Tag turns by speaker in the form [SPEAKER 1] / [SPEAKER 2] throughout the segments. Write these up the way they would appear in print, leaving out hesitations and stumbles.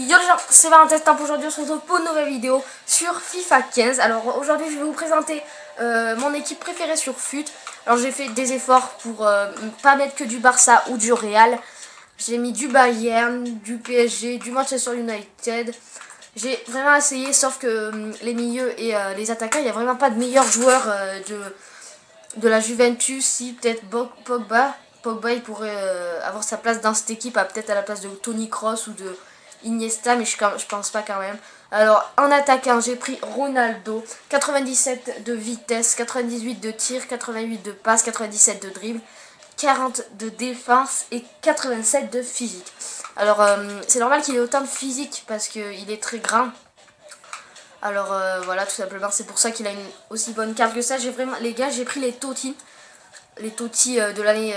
[SPEAKER 1] Yo les gens, c'est Valentin pour aujourd'hui, on se retrouve pour une nouvelle vidéo sur FIFA 15. Alors aujourd'hui je vais vous présenter mon équipe préférée sur FUT. Alors j'ai fait des efforts pour pas mettre que du Barça ou du Real. J'ai mis du Bayern, du PSG, du Manchester United. J'ai vraiment essayé, sauf que les milieux et les attaquants, il n'y a vraiment pas de meilleurs joueurs de la Juventus. Si peut-être Pogba il pourrait avoir sa place dans cette équipe, peut-être à la place de Toni Kroos ou de Iniesta, mais je pense pas quand même. Alors en attaquant, j'ai pris Ronaldo, 97 de vitesse, 98 de tir, 88 de passe, 97 de dribble, 40 de défense et 87 de physique. Alors c'est normal qu'il ait autant de physique parce qu'il est très grand. Alors voilà, tout simplement, c'est pour ça qu'il a une aussi bonne carte que ça. J'ai vraiment, les gars, j'ai pris les Totti de l'année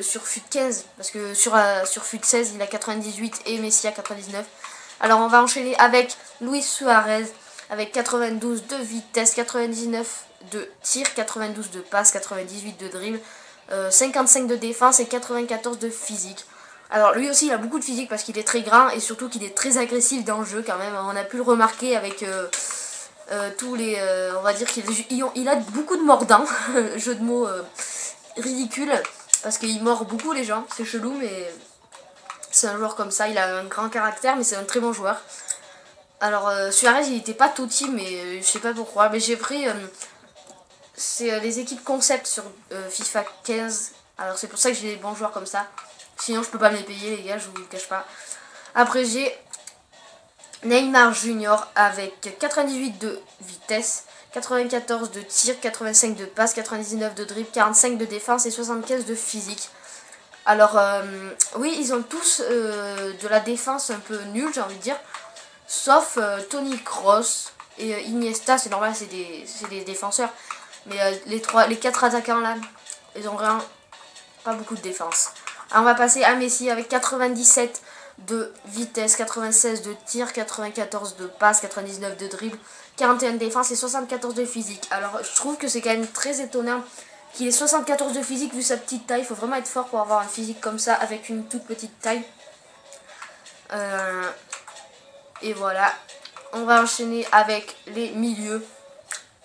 [SPEAKER 1] sur FUT 15, parce que sur FUT 16 il a 98 et Messi a 99. Alors on va enchaîner avec Luis Suarez avec 92 de vitesse, 99 de tir, 92 de passe, 98 de dribble, 55 de défense et 94 de physique. Alors lui aussi il a beaucoup de physique parce qu'il est très grand et surtout qu'il est très agressif dans le jeu quand même. On a pu le remarquer avec tous les... on va dire qu'il a beaucoup de mordants, jeu de mots ridicule, parce qu'il mord beaucoup les gens, c'est chelou mais c'est un joueur comme ça, il a un grand caractère mais c'est un très bon joueur. Alors Suarez il n'était pas Totti mais je sais pas pourquoi, mais j'ai pris c'est les équipes concept sur FIFA 15, alors c'est pour ça que j'ai des bons joueurs comme ça, sinon je peux pas me les payer les gars, je vous le cache pas. Après j'ai Neymar Junior avec 98 de vitesse, 94 de tir, 85 de passe, 99 de dribble, 45 de défense et 75 de physique. Alors oui, ils ont tous de la défense un peu nulle, j'ai envie de dire, sauf Toni Kroos et Iniesta, c'est normal, c'est des défenseurs. Mais les 4 attaquants là, ils ont vraiment pas beaucoup de défense. Alors on va passer à Messi avec 97 de vitesse, 96 de tir, 94 de passe, 99 de dribble, 41 de défense et 74 de physique. Alors je trouve que c'est quand même très étonnant qu'il ait 74 de physique vu sa petite taille. Il faut vraiment être fort pour avoir un physique comme ça avec une toute petite taille. Et voilà, on va enchaîner avec les milieux.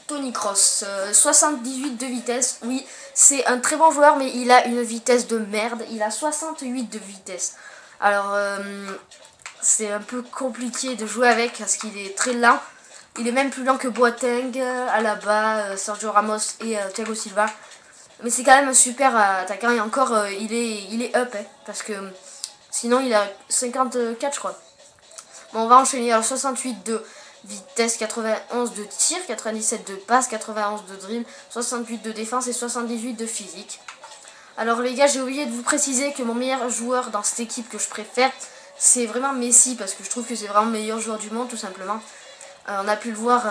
[SPEAKER 1] Toni Kroos, 78 de vitesse, oui, c'est un très bon joueur, mais il a une vitesse de merde, il a 68 de vitesse. Alors, c'est un peu compliqué de jouer avec, parce qu'il est très lent. Il est même plus lent que Boateng, Alaba, Sergio Ramos et Thiago Silva. Mais c'est quand même un super attaquant, et encore, il est up, hein, parce que sinon il a 54, je crois. Bon, on va enchaîner, alors 68 de vitesse, 91 de tir, 97 de passe, 91 de dribble, 68 de défense et 78 de physique. Alors les gars, j'ai oublié de vous préciser que mon meilleur joueur dans cette équipe que je préfère, c'est vraiment Messi, parce que je trouve que c'est vraiment le meilleur joueur du monde tout simplement. On a pu le voir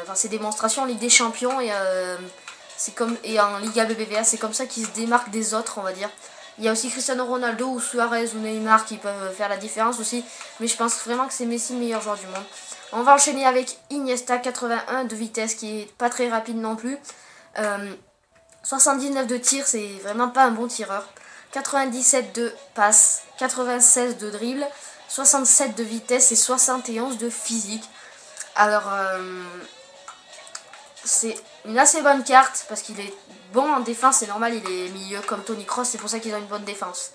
[SPEAKER 1] dans ses démonstrations en Ligue des Champions et en Liga BBVA, c'est comme ça qu'il se démarque des autres, on va dire. Il y a aussi Cristiano Ronaldo ou Suarez ou Neymar qui peuvent faire la différence aussi, mais je pense vraiment que c'est Messi le meilleur joueur du monde. On va enchaîner avec Iniesta, 81 de vitesse, qui est pas très rapide non plus. 79 de tir, c'est vraiment pas un bon tireur. 97 de passe, 96 de dribble, 67 de vitesse et 71 de physique. Alors, c'est une assez bonne carte parce qu'il est bon en défense, c'est normal, il est milieu comme Toni Kroos, c'est pour ça qu'ils ont une bonne défense.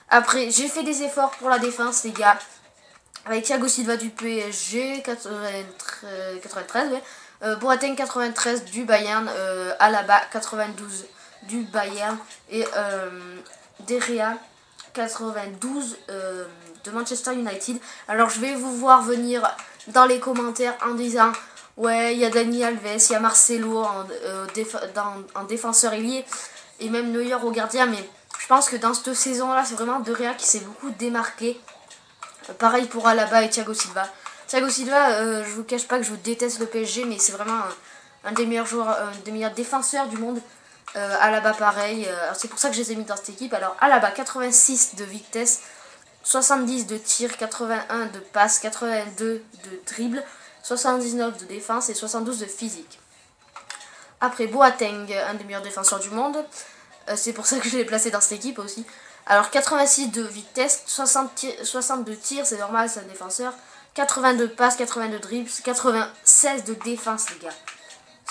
[SPEAKER 1] Après, j'ai fait des efforts pour la défense, les gars. Avec Thiago Silva du PSG, 93, ouais. Boateng 93 du Bayern, Alaba 92 du Bayern et Derea 92 de Manchester United. Alors je vais vous voir venir dans les commentaires en disant ouais, il y a Dani Alves, il y a Marcelo en défenseur ailier et même Neuer au gardien, mais je pense que dans cette saison là c'est vraiment Derea qui s'est beaucoup démarqué. Pareil pour Alaba et Thiago Silva. Thiago Silva, je vous cache pas que je déteste le PSG, mais c'est vraiment un des meilleurs joueurs, un des meilleurs défenseurs du monde. Alaba pareil, c'est pour ça que je les ai mis dans cette équipe. Alors Alaba 86 de vitesse, 70 de tir, 81 de passe, 82 de dribble, 79 de défense et 72 de physique. Après Boateng, un des meilleurs défenseurs du monde. C'est pour ça que je l'ai placé dans cette équipe aussi. Alors 86 de vitesse, 62 tirs, c'est normal, c'est un défenseur. 82 passes, 82 dribbles, 96 de défense, les gars.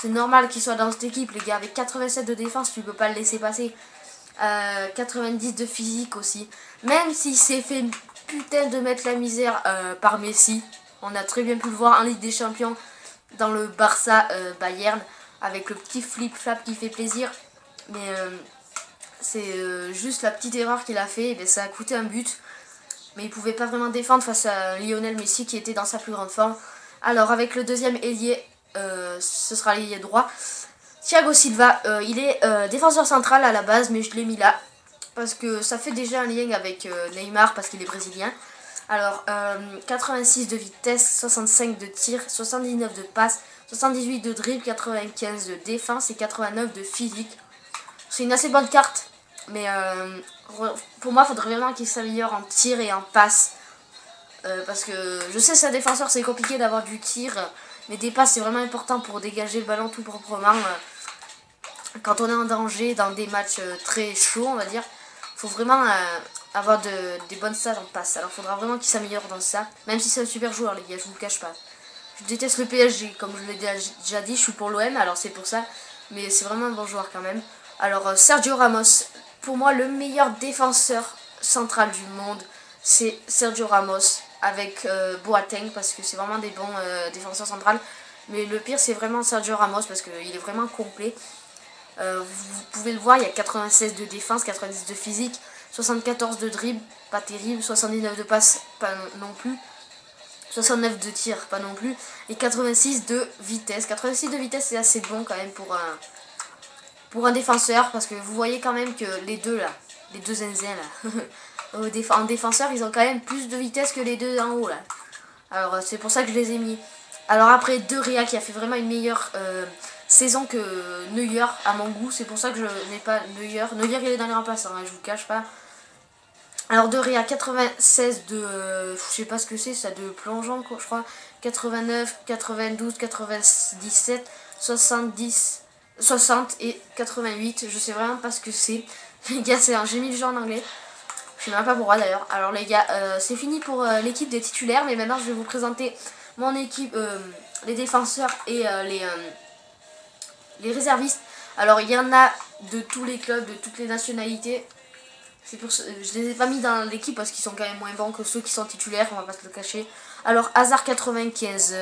[SPEAKER 1] C'est normal qu'il soit dans cette équipe, les gars. Avec 87 de défense, tu peux pas le laisser passer. 90 de physique aussi. Même s'il s'est fait putain de mettre la misère par Messi. On a très bien pu le voir en Ligue des Champions dans le Barça Bayern. Avec le petit flip-flap qui fait plaisir. Mais c'est juste la petite erreur qu'il a fait. Et bien, ça a coûté un but. Mais il pouvait pas vraiment défendre face à Lionel Messi qui était dans sa plus grande forme. Alors avec le deuxième ailier, ce sera l'ailier droit. Thiago Silva, il est défenseur central à la base, mais je l'ai mis là. Parce que ça fait déjà un lien avec Neymar, parce qu'il est brésilien. Alors, 86 de vitesse, 65 de tir, 79 de passe, 78 de dribble, 95 de défense et 89 de physique. C'est une assez bonne carte, mais pour moi, il faudrait vraiment qu'il s'améliore en tir et en passe. Parce que je sais, c'est un défenseur, c'est compliqué d'avoir du tir, mais des passes, c'est vraiment important pour dégager le ballon tout proprement. Quand on est en danger dans des matchs très chauds, on va dire, il faut vraiment avoir des bonnes stats en passe. Alors il faudra vraiment qu'il s'améliore dans ça, même si c'est un super joueur, les gars, je vous le cache pas. Je déteste le PSG, comme je l'ai déjà dit, je suis pour l'OM, alors c'est pour ça, mais c'est vraiment un bon joueur quand même. Alors Sergio Ramos, pour moi le meilleur défenseur central du monde, c'est Sergio Ramos avec Boateng, parce que c'est vraiment des bons défenseurs centrales. Mais le pire c'est vraiment Sergio Ramos parce qu'il est vraiment complet. Vous pouvez le voir, il y a 96 de défense, 90 de physique, 74 de dribble, pas terrible, 79 de passe, pas non plus, 69 de tir, pas non plus, et 86 de vitesse. 86 de vitesse, c'est assez bon quand même pour un défenseur, parce que vous voyez quand même que les deux là, les deux zinzins là, en défenseur, ils ont quand même plus de vitesse que les deux en haut là. Alors c'est pour ça que je les ai mis. Alors après, De Gea qui a fait vraiment une meilleure saison que Neuer à mon goût, c'est pour ça que je n'ai pas Neuer. Neuer il est dans les remplaçants, hein, je vous cache pas. Alors De Gea 96 de, je sais pas ce que c'est, ça de plongeon quoi, je crois. 89, 92, 97, 70, 60 et 88, je sais vraiment pas ce que c'est. Les gars, j'ai mis le jeu en anglais. Je sais même pas pourquoi d'ailleurs. Alors les gars, c'est fini pour l'équipe des titulaires, mais maintenant je vais vous présenter mon équipe, les défenseurs et les réservistes. Alors il y en a de tous les clubs, de toutes les nationalités. C'est pour ça, je les ai pas mis dans l'équipe parce qu'ils sont quand même moins bons que ceux qui sont titulaires, on va pas se le cacher. Alors Hazard 95,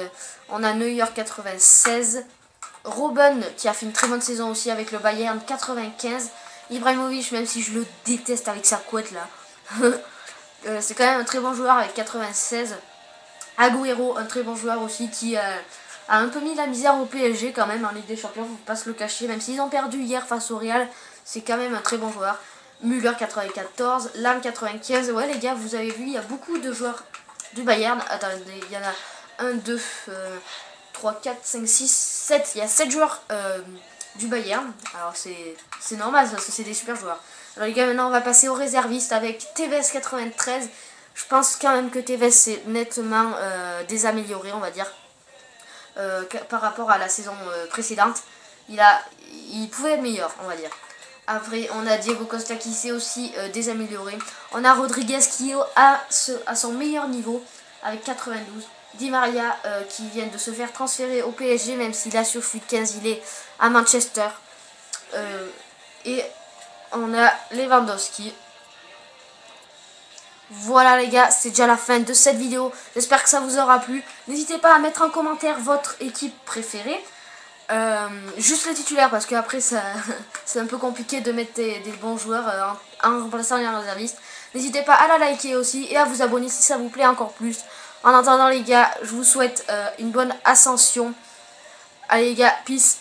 [SPEAKER 1] on a Neuer 96, Robben qui a fait une très bonne saison aussi avec le Bayern 95, Ibrahimovic même si je le déteste avec sa couette là. C'est quand même un très bon joueur avec 96. Agüero, un très bon joueur aussi qui a un peu mis la misère au PSG quand même en Ligue des Champions, faut pas se le cacher, même s'ils ont perdu hier face au Real, c'est quand même un très bon joueur. Müller 94, Lam 95, ouais les gars, vous avez vu, il y a beaucoup de joueurs du Bayern. Attendez, il y en a 1, 2, 3, 4, 5, 6, 7, il y a 7 joueurs du Bayern. Alors c'est normal parce que c'est des super joueurs. Alors les gars, maintenant on va passer aux réservistes avec Tevez 93. Je pense quand même que Tevez s'est nettement désamélioré, on va dire, par rapport à la saison précédente. Il pouvait être meilleur, on va dire. Après, on a Diego Costa qui s'est aussi désamélioré. On a Rodriguez qui est à son meilleur niveau avec 92. Di Maria qui vient de se faire transférer au PSG, même s'il a sur FUT 15, il est à Manchester. Et on a Lewandowski. Voilà les gars, c'est déjà la fin de cette vidéo. J'espère que ça vous aura plu. N'hésitez pas à mettre en commentaire votre équipe préférée. Juste les titulaires parce qu'après c'est un peu compliqué de mettre des bons joueurs en remplaçant les réservistes. N'hésitez pas à la liker aussi et à vous abonner si ça vous plaît encore plus. En attendant les gars, je vous souhaite une bonne ascension. Allez les gars, peace.